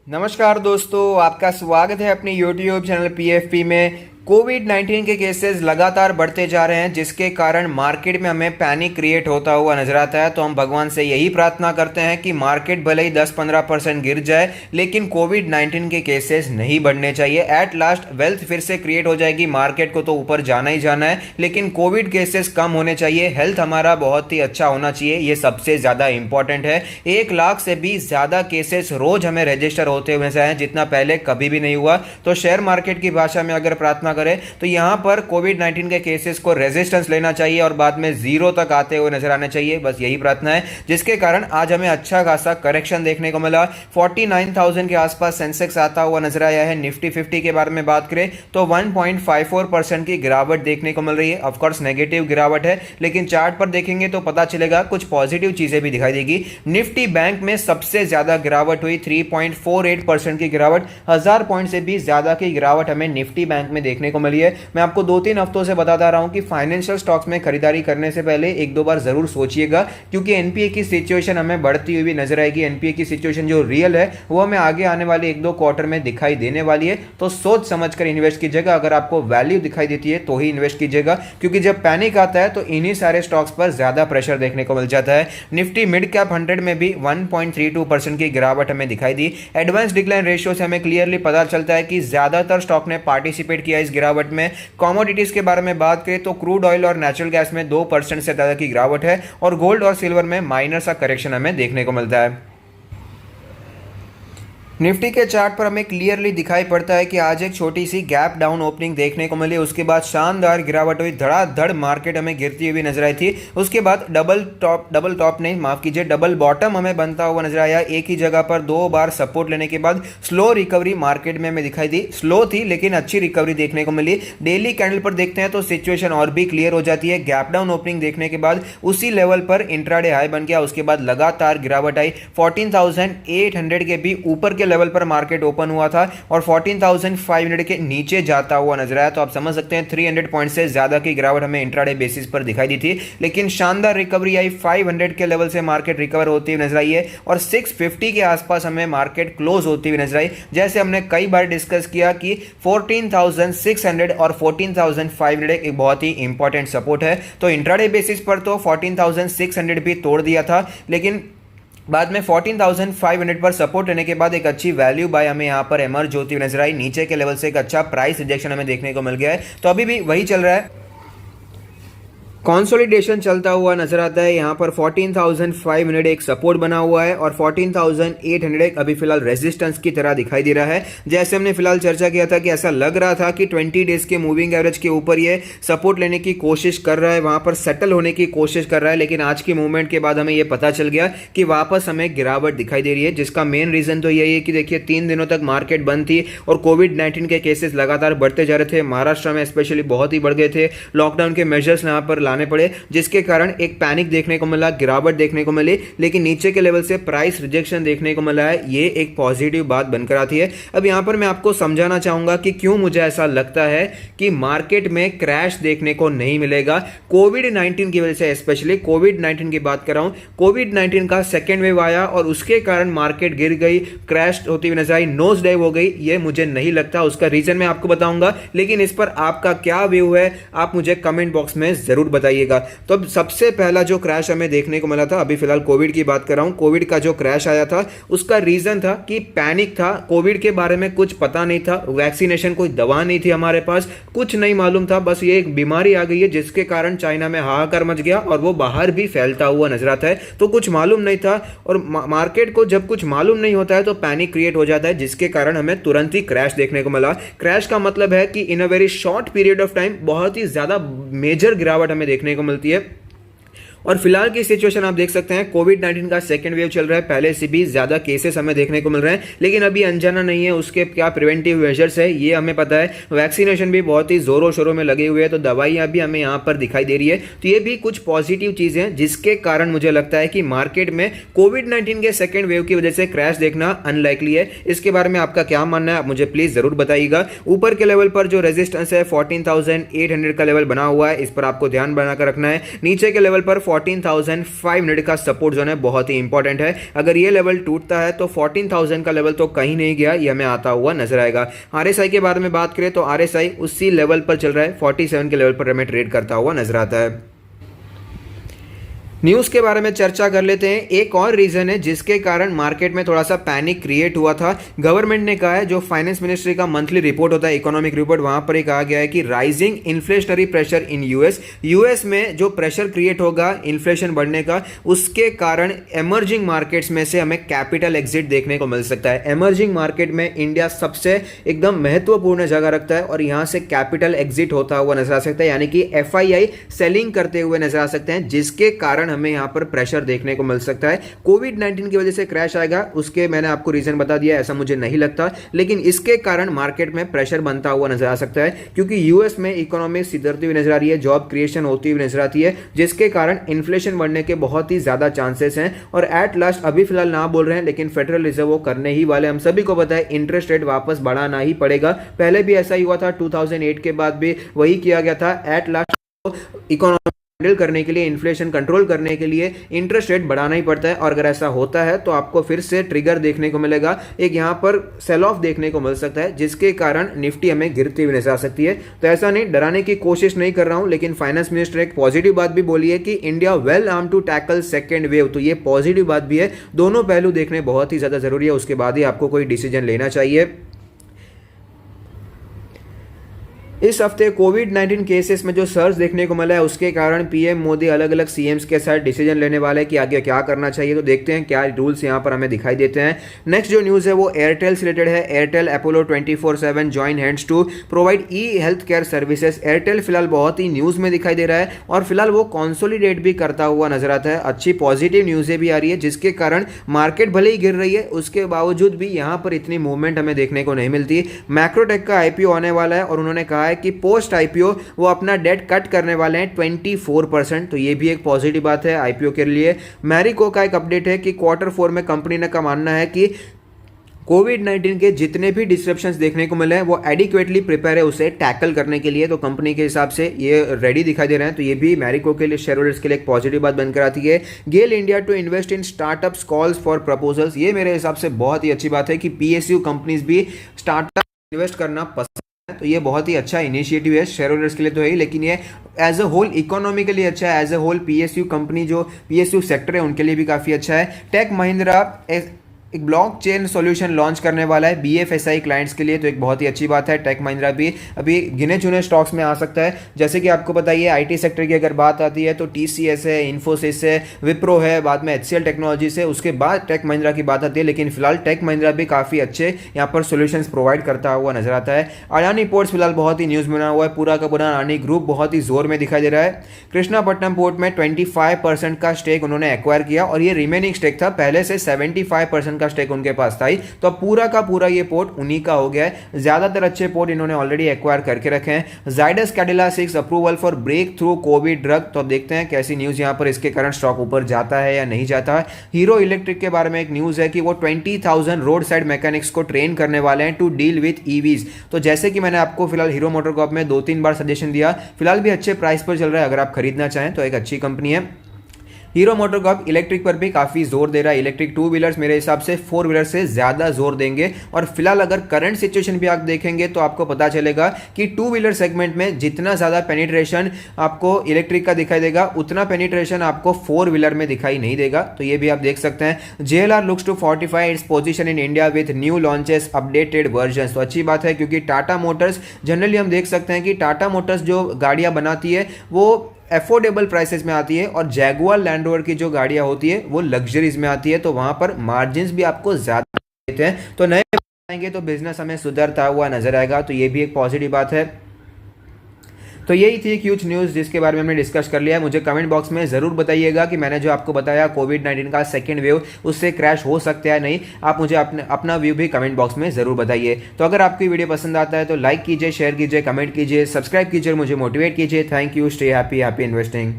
नमस्कार दोस्तों, आपका स्वागत है अपने YouTube चैनल PFP में। कोविड-19 के केसेस लगातार बढ़ते जा रहे हैं, जिसके कारण मार्केट में हमें पैनिक क्रिएट होता हुआ नजर आता है। तो हम भगवान से यही प्रार्थना करते हैं कि मार्केट भले ही 10-15% गिर जाए, लेकिन कोविड-19 के केसेस नहीं बढ़ने चाहिए। एट लास्ट वेल्थ फिर से क्रिएट हो जाएगी, मार्केट को तो ऊपर जाना ही जाना है, लेकिन कोविड केसेस कम होने चाहिए। हेल्थ हमारा बहुत ही अच्छा होना चाहिए, ये सबसे ज़्यादा इंपॉर्टेंट है। 1 लाख से भी ज़्यादा केसेस रोज हमें रजिस्टर होते हुए हैं, जितना पहले कभी भी नहीं हुआ। तो शेयर मार्केट की भाषा में अगर प्रार्थना करें तो यहां पर कोविड-19 के केसेस को रेजिस्टेंस लेना चाहिए और बाद में जीरो तक आते हुए नजर आने चाहिए। बस यही प्रार्थना है, जिसके कारण आज हमें अच्छा खासा करेक्शन देखने को मिला। 49,000 के आसपास सेंसेक्स आता हुआ नजर आया है। निफ्टी 50 के बारे में बात करें तो 1.54% की गिरावट देखने को मिल रही है। ऑफकोर्स नेगेटिव गिरावट है, लेकिन चार्ट पर देखेंगे तो पता चलेगा कुछ पॉजिटिव चीजें भी दिखाई देगी। निफ्टी बैंक में सबसे ज्यादा गिरावट हुई, 3.48% की गिरावट। 1000 पॉइंट से भी ज्यादा की गिरावट हमें निफ्टी बैंक में देखने को मिली है। मैं आपको 2-3 हफ्तों से बताता रहा हूं कि फाइनेंशियल स्टॉक्स में खरीदारी करने से पहले 1-2 बार जरूर सोचिएगा, क्योंकि एनपीए की सिचुएशन हमें बढ़ती हुई भी नजर आएगी। एनपीए की सिचुएशन जो रियल है वो हमें आगे आने वाले 1-2 क्वार्टर में दिखाई देने वाली है। तो सोच समझकर इन्वेस्ट कीजिएगा। अगर आपको वैल्यू दिखाई देती है तो ही इन्वेस्ट कीजिएगा, क्योंकि जब पैनिक आता है तो इन्हीं सारे स्टॉक्स पर ज्यादा प्रेशर देखने को मिल जाता है। निफ्टी मिड कैप 100 में भी 1.32% की गिरावट हमें दिखाई दी। एडवांस डिक्लाइन रेशियो से हमें क्लियरली पता चलता है कि ज्यादातर स्टॉक ने पार्टिसिपेट किया इस गिरावट में। कमोडिटीज के बारे में बात करें तो क्रूड ऑयल और नेचुरल गैस में 2% से ज्यादा की गिरावट है, और गोल्ड और सिल्वर में माइनर सा करेक्शन हमें देखने को मिलता है। निफ्टी के चार्ट पर हमें क्लियरली दिखाई पड़ता है कि आज एक छोटी सी गैप डाउन ओपनिंग देखने को मिली, उसके बाद शानदार गिरावट हुई, धड़ाधड़ मार्केट हमें गिरती हुई नजर आई थी। उसके बाद डबल बॉटम हमें बनता हुआ नजर आया। एक ही जगह पर 2 बार सपोर्ट लेने के बाद स्लो रिकवरी मार्केट में हमें दिखाई दी। स्लो थी लेकिन अच्छी रिकवरी देखने को मिली। डेली कैंडल पर देखते हैं तो सिचुएशन और भी क्लियर हो जाती है। गैप डाउन ओपनिंग देखने के बाद उसी लेवल पर इंट्राडे हाई बन गया, उसके बाद लगातार गिरावट आई। 14,800 के भी ऊपर लेवल पर मार्केट ओपन हुआ था और 14,500 के नीचे जाता हुआ नजर आया। तो आप समझ सकते हैं 300 पॉइंट से ज्यादा की गिरावट हमें इंट्राडे बेसिस पर दिखाई दी थी, लेकिन शानदार रिकवरी आई। 500 के लेवल से मार्केट रिकवर होती हुई नजर आई है और 650 के आसपास हमें मार्केट क्लोज होती हुई नजर आई। जैसे हमने कई बार डिस्कस किया कि 14,600 और 14,500 एक बहुत ही इंपॉर्टेंट सपोर्ट है। तो इंट्राडे बेसिस पर तो 14,600 भी तोड़ दिया था, लेकिन बाद में 14,500 पर सपोर्ट लेने के बाद एक अच्छी वैल्यू बाय हमें यहां पर एमर्ज होती हुई नजर आई। नीचे के लेवल से एक अच्छा प्राइस रिजेक्शन हमें देखने को मिल गया है। तो अभी भी वही चल रहा है, कंसोलिडेशन चलता हुआ नजर आता है। यहां पर 14,500 एक सपोर्ट बना हुआ है और 14,800 अभी फिलहाल रेजिस्टेंस की तरह दिखाई दे रहा है। जैसे हमने फिलहाल चर्चा किया था कि ऐसा लग रहा था कि 20 डेज के मूविंग एवरेज के ऊपर ये सपोर्ट लेने की कोशिश कर रहा है, वहां पर सेटल होने की कोशिश कर रहा है, लेकिन आज की मूवमेंट के बाद हमें यह पता चल गया कि वापस हमें गिरावट दिखाई दे रही है। जिसका मेन रीजन तो यही है कि देखिए 3 दिनों तक मार्केट बंद थी और कोविड-19 के केसेस लगातार बढ़ते जा रहे थे। महाराष्ट्र में स्पेशली बहुत ही बढ़ गए थे। लॉकडाउन के मेजर्स यहां पर लाने पड़े, जिसके कारण एक पैनिक देखने को मिला, गिरावट देखने को मिली, लेकिन नीचे के लेवल से प्राइस रिजेक्शन देखने को मिला है। ये एक पॉजिटिव बात बनकर आती है। अब यहां पर मैं आपको समझाना चाहूंगा कि क्यों मुझे ऐसा लगता है कि मार्केट में क्रैश देखने को नहीं मिलेगा कोविड-19 की वजह से। स्पेशली कोविड-19 की बात कर रहा हूं। कोविड-19 का सेकेंड वेव आया और उसके कारण मार्केट गिर गई, क्रैश होती हुई नजर आई, नोज डाइव हो गई। ये मुझे नहीं लगता, उसका रीजन मैं आपको बताऊंगा, लेकिन इस पर आपका क्या व्यू है आप मुझे कमेंट बॉक्स में जरूर बताइएगा। तो अब सबसे पहला जो क्रैश हमें देखने को मिला था, अभी फिलहाल कोविड की बात कर रहा हूं, कोविड का जो क्रैश आया था उसका रीजन था कि पैनिक था। कोविड के बारे में कुछ पता नहीं था, वैक्सीनेशन कोई दवा नहीं थी हमारे पास, कुछ नहीं मालूम था, बस ये एक बीमारी आ गई है जिसके कारण चाइना में हाहाकार मच गया और वो बाहर भी फैलता हुआ नजर आता है। तो कुछ मालूम नहीं था, और मार्केट को जब कुछ मालूम नहीं होता है तो पैनिक क्रिएट हो जाता है, जिसके कारण हमें तुरंत ही क्रैश देखने को मिला। क्रैश का मतलब है कि in a very short period of time बहुत ही ज्यादा मेजर गिरावट हमें देखने को मिलती है। और फिलहाल की सिचुएशन आप देख सकते हैं, कोविड-19 का सेकंड वेव चल रहा है, पहले से भी ज्यादा केसेस हमें देखने को मिल रहे हैं, लेकिन अभी अनजाना नहीं है उसके क्या प्रिवेंटिव मेजर्स है ये हमें पता है। वैक्सीनेशन भी बहुत ही जोरों शोरों में लगे हुए हैं, तो दवाइयां भी हमें यहां पर दिखाई दे रही है। तो ये भी कुछ पॉजिटिव चीजें हैं, जिसके कारण मुझे लगता है कि मार्केट में कोविड-19 के सेकेंड वेव की वजह से क्रैश देखना अनलाइकली है। इसके बारे में आपका क्या मानना है आप मुझे प्लीज जरूर बताइएगा। ऊपर के लेवल पर जो रेजिस्टेंस है 14,800 का लेवल बना हुआ है, इस पर आपको ध्यान बनाकर रखना है। नीचे के लेवल पर 14,500 का सपोर्ट जोन है, बहुत ही इंपॉर्टेंट है। अगर ये लेवल टूटता है तो 14,000 का लेवल तो कहीं नहीं गया, ये हमें आता हुआ नजर आएगा। आरएसआई के बारे में बात करें तो आरएसआई उसी लेवल पर चल रहा है, 47 के लेवल पर हमें ट्रेड करता हुआ नजर आता है। न्यूज़ के बारे में चर्चा कर लेते हैं। एक और रीज़न है जिसके कारण मार्केट में थोड़ा सा पैनिक क्रिएट हुआ था। गवर्नमेंट ने कहा है, जो फाइनेंस मिनिस्ट्री का मंथली रिपोर्ट होता है, इकोनॉमिक रिपोर्ट, वहां पर ही कहा गया है कि rising inflationary pressure in US में जो प्रेशर क्रिएट होगा इन्फ्लेशन बढ़ने का, उसके कारण एमर्जिंग मार्केट्स में से हमें कैपिटल एग्जिट देखने को मिल सकता है। एमर्जिंग मार्केट में इंडिया सबसे एकदम महत्वपूर्ण जगह रखता है और यहां से कैपिटल एग्जिट होता हुआ नजर आ सकता है, यानी कि एफआईआई सेलिंग करते हुए नजर आ सकते हैं, जिसके कारण हमें यहां पर प्रेशर देखने को मिल सकता है। कोविड-19 की वजह से क्रैश आएगा, उसके मैंने आपको रीजन बता दिया, ऐसा मुझे नहीं लगता, लेकिन इसके कारण मार्केट में प्रेशर बनता हुआ नजर आ सकता है, क्योंकि यूएस में इकोनॉमी सुधरती हुई नजर आ रही है, जॉब क्रिएशन होती हुई नजर आती है, जिसके कारण इन्फ्लेशन बढ़ने के बहुत ही ज्यादा चांसेस हैं। और एट लास्ट अभी फिलहाल ना बोल रहे हैं, लेकिन फेडरल रिजर्व वो करने ही वाले, हम सभी को पता है इंटरेस्ट रेट वापस बढ़ाना ही पड़ेगा। पहले भी ऐसा ही हुआ था, 2008 के बाद भी वही किया गया था। एट लास्ट इकोनॉमी हैंडल करने के लिए, इन्फ्लेशन कंट्रोल करने के लिए इंटरेस्ट रेट बढ़ाना ही पड़ता है, और अगर ऐसा होता है तो आपको फिर से ट्रिगर देखने को मिलेगा, एक यहां पर सेल ऑफ देखने को मिल सकता है, जिसके कारण निफ्टी हमें गिरती हुई नजर आ सकती है। तो ऐसा नहीं, डराने की कोशिश नहीं कर रहा हूं, लेकिन फाइनेंस मिनिस्टर एक पॉजिटिव बात भी बोली है कि India well arm to tackle second wave, तो ये पॉजिटिव बात भी है। दोनों पहलू देखने बहुत ही ज्यादा जरूरी है, उसके बाद ही आपको कोई डिसीजन लेना चाहिए। इस हफ्ते कोविड-19 केसेस में जो सर्ज देखने को मिला है, उसके कारण पीएम मोदी अलग अलग सीएम्स के साथ डिसीजन लेने वाले हैं कि आगे क्या करना चाहिए। तो देखते हैं क्या रूल्स यहां पर हमें दिखाई देते हैं। नेक्स्ट जो न्यूज़ है वो एयरटेल से रिलेटेड है। Airtel Apollo 24/7 join hands to provide e health care services. Airtel फिलहाल बहुत ही न्यूज़ में दिखाई दे रहा है और फिलहाल वो कॉन्सोलिडेट भी करता हुआ नजर आता है। अच्छी पॉजिटिव न्यूज़ें भी आ रही है, जिसके कारण मार्केट भले ही गिर रही है, उसके बावजूद भी यहाँ पर इतनी मूवमेंट हमें देखने को नहीं मिलती। मैक्रोटेक का आईपीओ आने वाला है और उन्होंने कहा है कि पोस्ट आईपीओ वो अपना डेट कट करने वाले हैं 24%, तो ये भी एक पॉजिटिव बात है आईपीओ के लिए। मैरिको का एक अपडेट है कि Q4 में कंपनी का मानना है कि कोविड-19 के जितने भी डिस्ट्रप्शंस देखने को मिले हैं वो एडिक्वेटली प्रिपेयर है उसे टैकल करने के लिए, तो कंपनी के हिसाब से ये रेडी दिखाई दे रहे हैं। तो ये भी मैरिको के लिए, शेयर होल्डर्स के लिए एक पॉजिटिव बात बनकर आती है। GAIL India to invest in startups calls for proposals, ये मेरे हिसाब से बहुत ही अच्छी बात है कि पीएसयू कंपनीज भी स्टार्टअप इन्वेस्ट करना पसंद है, तो ये बहुत ही अच्छा इनिशिएटिव है। शेयर होल्डर्स के लिए तो है ही, लेकिन ये एज अ होल इकोनॉमी के लिए अच्छा है। As a whole PSU company, जो पीएसयू सेक्टर है, उनके लिए भी काफ़ी अच्छा है। टेक महिंद्रा एक ब्लॉकचेन सॉल्यूशन लॉन्च करने वाला है बीएफएसआई क्लाइंट्स के लिए, तो एक बहुत ही अच्छी बात है। टेक महिंद्रा भी अभी गिने चुने स्टॉक्स में आ सकता है। जैसे कि आपको पता है आईटी सेक्टर की अगर बात आती है तो टीसीएस है, इन्फोसिस है, विप्रो है, बाद में एचसीएल टेक्नोलॉजीज है, उसके बाद टेक महिंद्रा की बात आती है। लेकिन फिलहाल टेक महिंद्रा भी काफ़ी अच्छे यहाँ पर सोल्यूशंस प्रोवाइड करता हुआ नजर आता है। अडानी पोर्ट्स फिलहाल बहुत ही न्यूज़ में बना हुआ है, पूरा का पूरा अडानी ग्रुप बहुत ही जोर में दिखाई दे रहा है। कृष्णापट्टनम पोर्ट में 25% का स्टेक उन्होंने एक्वायर किया और ये रिमेनिंग स्टेक था, पहले से 75% का स्टेक उनके पास था, तो पूरा का पूरा ये पोर्ट उन्हीं का हो गया है। ज्यादातर अच्छे पोर्ट इन्होंने ऑलरेडी एक्वायर करके रखे हैं। Zydus Cadila 6 approval for breakthrough COVID drug, तो अब देखते हैं कैसी न्यूज यहां पर इसके कारण स्टॉक ऊपर जाता है या नहीं जाता है। हीरो इलेक्ट्रिक के बारे में एक न्यूज है कि वो 20,000 रोड साइड मैकेनिक्स को ट्रेन करने वाले हैं टू डील विथ ईवीज। तो जैसे कि मैंने आपको फिलहाल हीरो मोटोकॉर्प में 2-3 बार सजेशन दिया, फिलहाल भी अच्छे प्राइस पर चल रहा है, अगर आप खरीदना चाहें तो एक अच्छी कंपनी है। हीरो मोटोकॉर्प इलेक्ट्रिक पर भी काफ़ी जोर दे रहा है। इलेक्ट्रिक टू व्हीलर्स मेरे हिसाब से 4 व्हीलर से ज़्यादा जोर देंगे, और फिलहाल अगर करंट सिचुएशन भी आप देखेंगे तो आपको पता चलेगा कि 2 व्हीलर सेगमेंट में जितना ज़्यादा पेनिट्रेशन आपको इलेक्ट्रिक का दिखाई देगा, उतना पेनिट्रेशन आपको 4 व्हीलर में दिखाई नहीं देगा, तो ये भी आप देख सकते हैं। JLR looks to fortify its position in India with new launches updated versions, तो अच्छी बात है, क्योंकि टाटा मोटर्स जनरली हम देख सकते हैं कि टाटा मोटर्स जो गाड़ियाँ बनाती है वो अफोर्डेबल प्राइसेस में आती है, और जैगुआर लैंड रोवर की जो गाड़ियां होती है वो लग्जरीज में आती है, तो वहां पर मार्जिन्स भी आपको ज्यादा देते हैं। तो नए आएंगे तो बिजनेस हमें सुधरता हुआ नजर आएगा, तो ये भी एक पॉजिटिव बात है। तो यही थी ह्यूज न्यूज़ जिसके बारे में हमने डिस्कस कर लिया है। मुझे कमेंट बॉक्स में ज़रूर बताइएगा कि मैंने जो आपको बताया कोविड-19 का सेकेंड वेव, उससे क्रैश हो सकता है नहीं। आप मुझे अपना व्यू भी कमेंट बॉक्स में ज़रूर बताइए। तो अगर आपकी वीडियो पसंद आता है तो लाइक कीजिए, शेयर कीजिए, कमेंट कीजिए, सब्सक्राइब कीजिए, मुझे मोटिवेट कीजिए। Thank you, stay happy, happy investing.